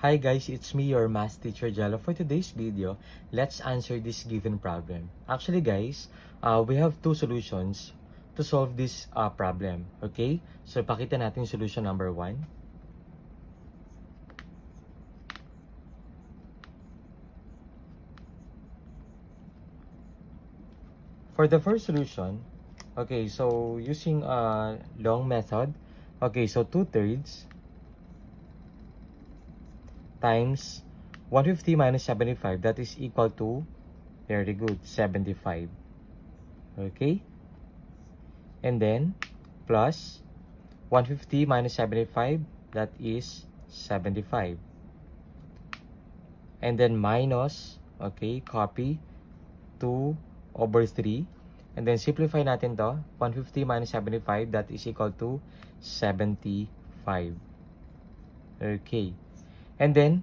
Hi guys, it's me, your math teacher Jello. For today's video, let's answer this given problem. Actually guys, we have two solutions to solve this problem. Okay? So, pakita natin solution number 1. For the first solution, okay, so using a long method, okay, so 2/3 times 150 minus 75, that is equal to, very good, 75. Okay? And then, plus 150 minus 75, that is 75. And then minus, okay, copy 2/3. And then simplify natin to, 150 minus 75, that is equal to 75. Okay. And then,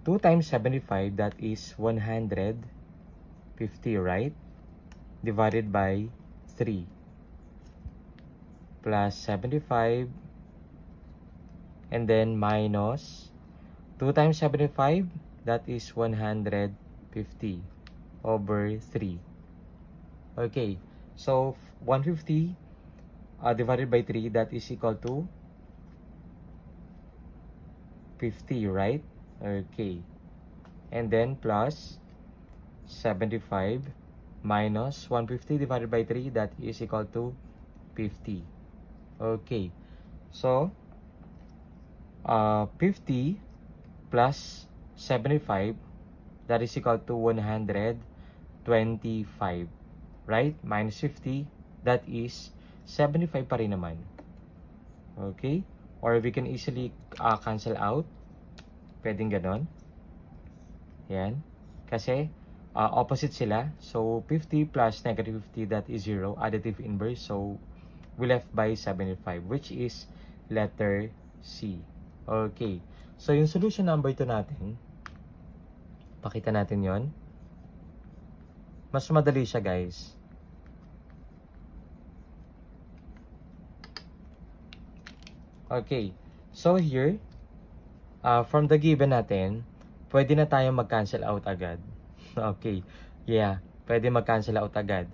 2 times 75, that is 150, right? Divided by 3. Plus 75. And then, minus 2 times 75, that is 150 over 3. Okay. So, 150 divided by 3, that is equal to 50, right? Okay. And then plus 75 minus 150 divided by 3, that is equal to 50. Okay. So, 50 plus 75, that is equal to 125. Right? Minus 50, that is 75 pa rin naman. Okay? Or we can easily cancel out. Pwedeng ganon. Yan. Kasi, opposite sila. So, 50 plus negative 50, that is 0. Additive inverse. So, we left by 75, which is letter C. Okay. So, yung solution number 2 natin, pakita natin yon. Mas madali siya, guys. Okay, so here, from the given natin, pwede na tayong mag-cancel out agad. Okay, yeah, pwede mag-cancel out agad.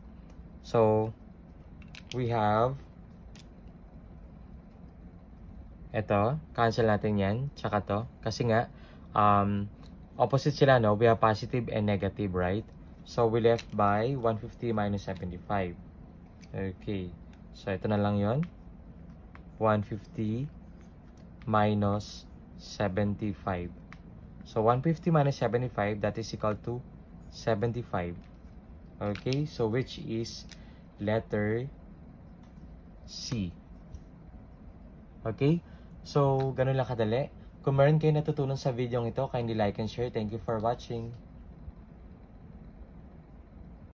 So, we have, ito, cancel natin yan, tsaka to. Kasi nga, opposite sila, no? We have positive and negative, right? So, we left by 150 minus 75. Okay, so ito na lang yon. 150 minus 75. So, 150 minus 75, that is equal to 75. Okay, so which is letter C. Okay, so ganun lang kadali. Kung meron kayo natutunan sa video ito, kindly like and share. Thank you for watching.